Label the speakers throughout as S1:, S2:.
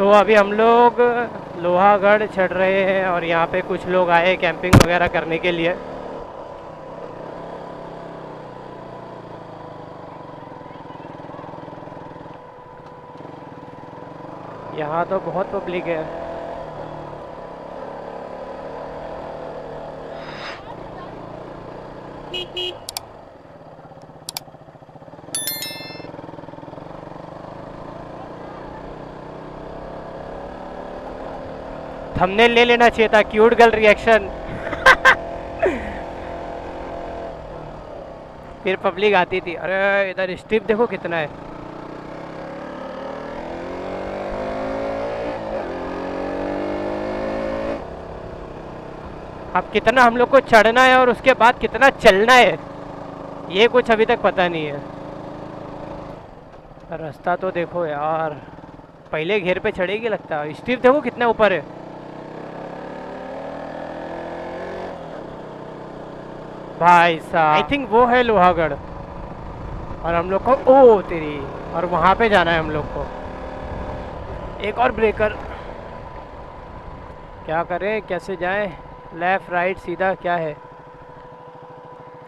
S1: सो अभी हम लोग लोहागढ़ चढ़ रहे हैं और यहाँ पे कुछ लोग आए कैंपिंग वगैरह करने के लिए। यहाँ तो बहुत पब्लिक है। थंबनेल ले लेना चाहिए था, क्यूट गर्ल रिएक्शन। फिर पब्लिक आती थी। अरे इधर स्ट्रिप देखो कितना है। अब कितना हम लोग को चढ़ना है और उसके बाद कितना चलना है ये कुछ अभी तक पता नहीं है। रास्ता तो देखो यार, पहले घेर पे चढ़ेगी लगता है। स्टीप देखो कितना ऊपर है। भाई साहब आई थिंक वो है लोहागढ़ और हम लोग को ओ तेरी और वहाँ पे जाना है हम लोग को। एक और ब्रेकर, क्या करें कैसे जाएं, लेफ्ट राइट सीधा क्या है,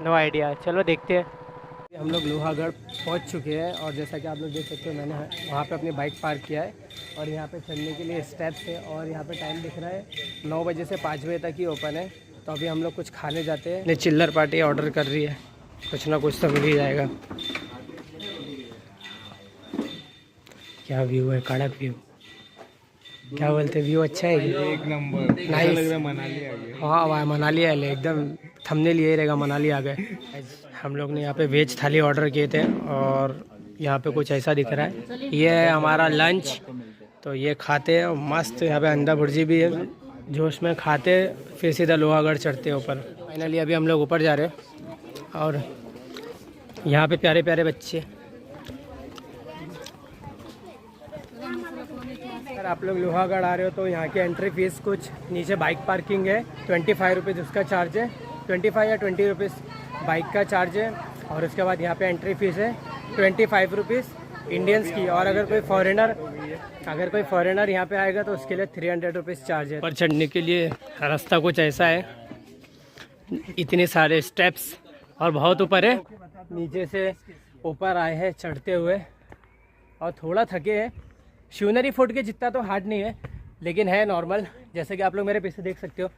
S1: नो आइडिया। चलो देखते हैं। हम लोग लोहागढ़ पहुंच चुके हैं और जैसा कि आप लोग देख सकते हो मैंने वहाँ पे अपनी बाइक पार्क किया है और यहाँ पे चलने के लिए स्टेप्स है और यहाँ पे टाइम दिख रहा है 9 बजे से 5 बजे तक ही ओपन है। तो अभी हम लोग कुछ खाने जाते हैं। चिल्लर पार्टी ऑर्डर कर रही है, कुछ ना कुछ तो मिल ही जाएगा। क्या व्यू है, कड़क व्यू। क्या बोलते व्यू अच्छा है,
S2: एक नंबर।
S1: नाइस
S2: लग रहा है मनाली आ गया।
S1: हाँ मनाली आ गए एकदम, थंबनेल यही रहेगा मनाली आ गए। हम लोग ने यहाँ पे वेज थाली ऑर्डर किए थे और यहाँ पे कुछ ऐसा दिख रहा है। ये है हमारा लंच, तो ये खाते हैं मस्त। यहाँ पे अंडा भुर्जी भी है, जोश में खाते फिर सीधा लोहागढ़ चढ़ते हैं ऊपर। फाइनली अभी हम लोग ऊपर जा रहे हैं और यहाँ पे प्यारे प्यारे बच्चे। अगर आप लोग लोहागढ़ आ रहे हो तो यहाँ की एंट्री फीस कुछ नीचे बाइक पार्किंग है 25 रुपीज़ उसका चार्ज है, 25 या 20 रुपीज़ बाइक का चार्ज है। और उसके बाद यहाँ पे एंट्री फीस है 25 रुपीज़ इंडियंस की। और अगर कोई फॉरेनर यहाँ पे आएगा तो उसके लिए 300 रुपीज़ चार्ज है। पर चढ़ने के लिए रास्ता कुछ ऐसा है, इतने सारे स्टेप्स और बहुत ऊपर है। नीचे से ऊपर आए हैं चढ़ते हुए और थोड़ा थके हैं। शिवनरी फोर्ट के जितना तो हार्ड नहीं है लेकिन है नॉर्मल, जैसे कि आप लोग मेरे पीछे देख सकते हो।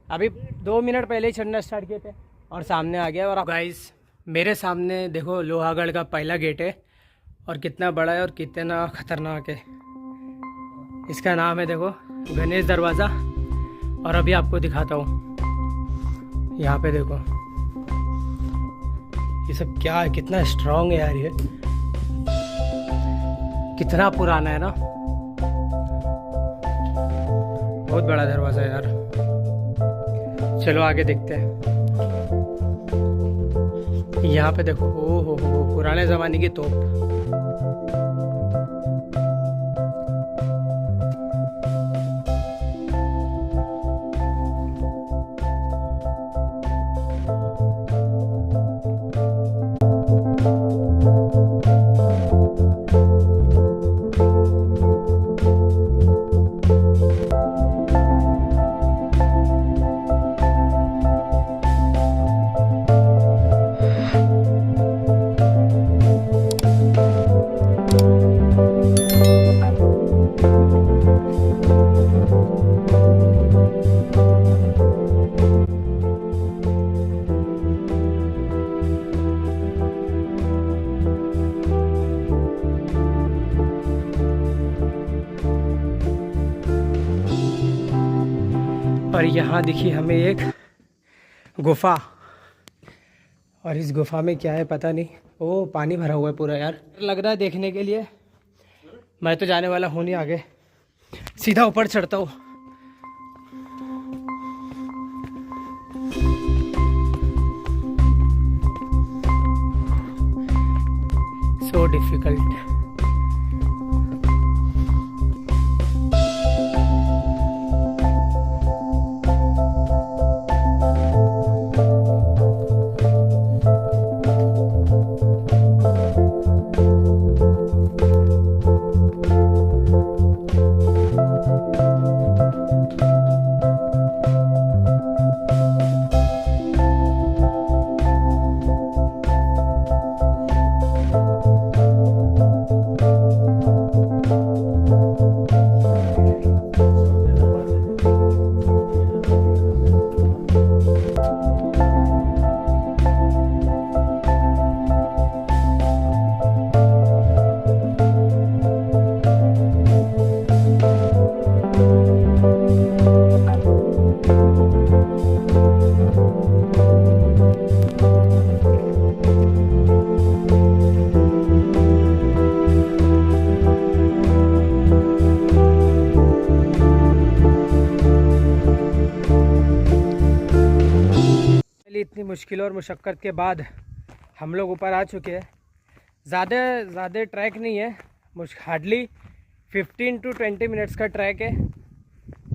S1: अभी 2 मिनट पहले ही चढ़ना स्टार्ट किए थे और सामने आ गया। और गाइस मेरे सामने देखो लोहागढ़ का पहला गेट है और कितना बड़ा है और कितना खतरनाक है। इसका नाम है देखो गणेश दरवाज़ा। और अभी आपको दिखाता हूँ, यहाँ पे देखो ये सब क्या है, कितना स्ट्रांग है यार, ये कितना पुराना है ना। बहुत बड़ा दरवाज़ा है यार। चलो आगे देखते हैं। यहाँ पे देखो ओ हो पुराने ज़माने की तोप। और यहाँ दिखी हमें एक गुफा और इस गुफा में क्या है पता नहीं। ओ पानी भरा हुआ है पूरा यार, लग रहा है देखने के लिए। मैं तो जाने वाला हूँ नहीं आगे, सीधा ऊपर चढ़ता हूँ। So difficult. इतनी मुश्किलों और मुशक्क़त के बाद हम लोग ऊपर आ चुके हैं। ज़्यादा ट्रैक नहीं है, हार्डली 15 to 20 मिनट्स का ट्रैक है,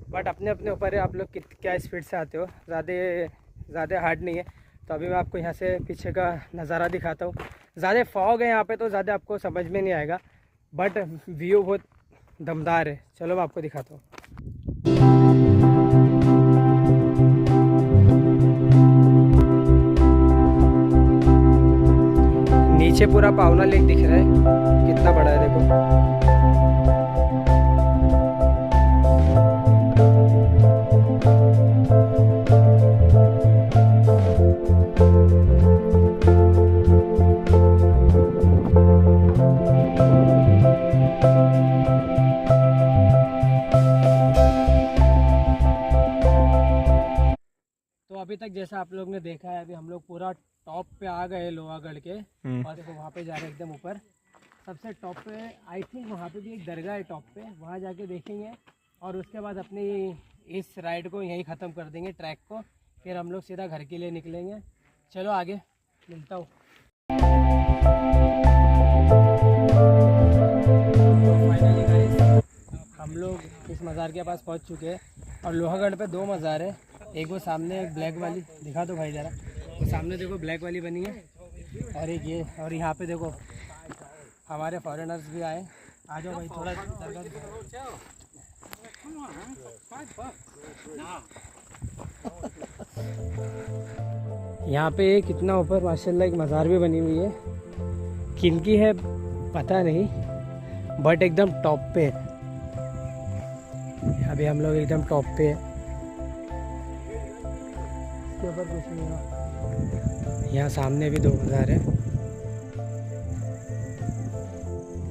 S1: बट अपने अपने ऊपर है आप लोग क्या स्पीड से आते हो। ज़्यादा हार्ड नहीं है। तो अभी मैं आपको यहाँ से पीछे का नज़ारा दिखाता हूँ। ज़्यादा फॉग है यहाँ पे तो ज़्यादा आपको समझ में नहीं आएगा, बट व्यू बहुत दमदार है। चलो मैं आपको दिखाता हूँ। नीचे पूरा पावना लेक दिख रहा है, कितना बड़ा है देखो। तो अभी तक जैसा आप लोग ने देखा है, अभी हम लोग पूरा टॉप पे आ गए लोहागढ़ के, और देखो वहाँ पे जा रहे हैं एकदम ऊपर सबसे टॉप पे। आई थिंक वहाँ पे भी एक दरगाह है टॉप पे, वहाँ जाके देखेंगे और उसके बाद अपनी इस राइड को यहीं ख़त्म कर देंगे ट्रैक को, फिर हम लोग सीधा घर के लिए निकलेंगे। चलो आगे मिलता हूँ। तो फाइनली गाइस हम लोग इस मज़ार के पास पहुँच चुके हैं, और लोहागढ़ पे 2 मज़ार है। एक वो सामने एक ब्लैक वाली दिखा दो भाई ज़रा, वो सामने देखो ब्लैक वाली बनी है, और एक ये, और यहाँ पे देखो हमारे फॉरेनर्स भी आए। आ जाओ भाई थोड़ा दरगाह दिखाओ। यहाँ पे कितना ऊपर माशाल्लाह एक मज़ार भी बनी हुई है, किनकी है पता नहीं, बट एकदम टॉप पे है। अभी हम लोग एकदम टॉप पे है, इसके ऊपर कुछ नहीं है। यहाँ सामने भी 2 मज़ार है,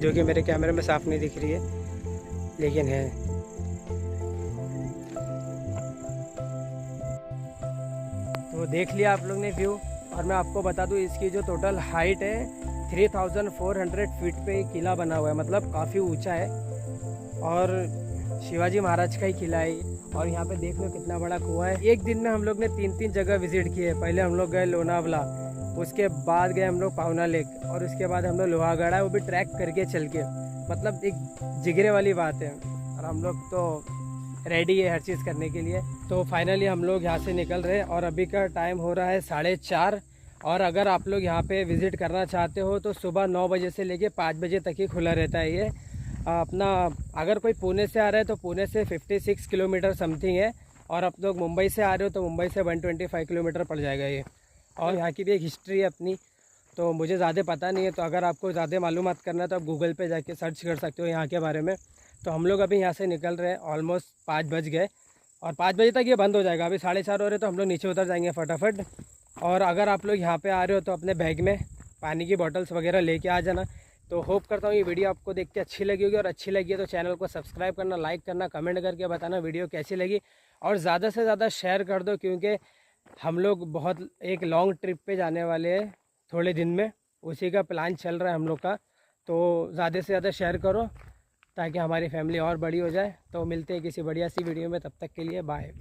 S1: जो कि मेरे कैमरे में साफ नहीं दिख रही है, लेकिन है। तो देख लिया आप लोग ने व्यू, और मैं आपको बता दूं इसकी जो टोटल हाइट है 3400 फीट पे किला बना हुआ है, मतलब काफ़ी ऊंचा है, और शिवाजी महाराज का ही किला है। और यहाँ पे देख लो कितना बड़ा कुआं है। एक दिन में हम लोग ने 3 जगह विजिट किए। पहले हम लोग गए लोनावला, उसके बाद गए हम लोग पावना लेक, और उसके बाद हम लोग लोहागढ़ है, वो भी ट्रैक करके चल के, मतलब एक जिगरे वाली बात है। और हम लोग तो रेडी है हर चीज़ करने के लिए। तो फाइनली हम लोग यहाँ से निकल रहे हैं, और अभी का टाइम हो रहा है 4:30। और अगर आप लोग यहाँ पे विज़िट करना चाहते हो तो सुबह 9 बजे से लेके 5 बजे तक ही खुला रहता है ये अपना। अगर कोई पुणे से आ रहा है तो पुणे से 56 किलोमीटर समथिंग है, और आप लोग मुंबई से आ रहे हो तो मुंबई से 125 किलोमीटर पड़ जाएगा ये। और यहाँ की भी एक हिस्ट्री है अपनी, तो मुझे ज़्यादा पता नहीं है, तो अगर आपको ज़्यादा मालूमात करना है तो आप गूगल पे जाके सर्च कर सकते हो यहाँ के बारे में। तो हम लोग अभी यहाँ से निकल रहे हैं, ऑलमोस्ट 5 बज गए, और 5 बजे तक ये बंद हो जाएगा। अभी 4:30 हो रहे, तो हम लोग नीचे उतर जाएंगे फटाफट। और अगर आप लोग यहाँ पे आ रहे हो तो अपने बैग में पानी की बॉटल्स वगैरह लेके आ जाना। तो होप करता हूँ ये वीडियो आपको देख के अच्छी लगी होगी, और अच्छी लगी है तो चैनल को सब्सक्राइब करना, लाइक करना, कमेंट करके बताना वीडियो कैसी लगी, और ज़्यादा से ज़्यादा शेयर कर दो, क्योंकि हम लोग बहुत एक लॉन्ग ट्रिप पे जाने वाले हैं थोड़े दिन में, उसी का प्लान चल रहा है हम लोग का। तो ज़्यादा से ज़्यादा शेयर करो ताकि हमारी फैमिली और बड़ी हो जाए। तो मिलते हैं किसी बढ़िया सी वीडियो में, तब तक के लिए बाय।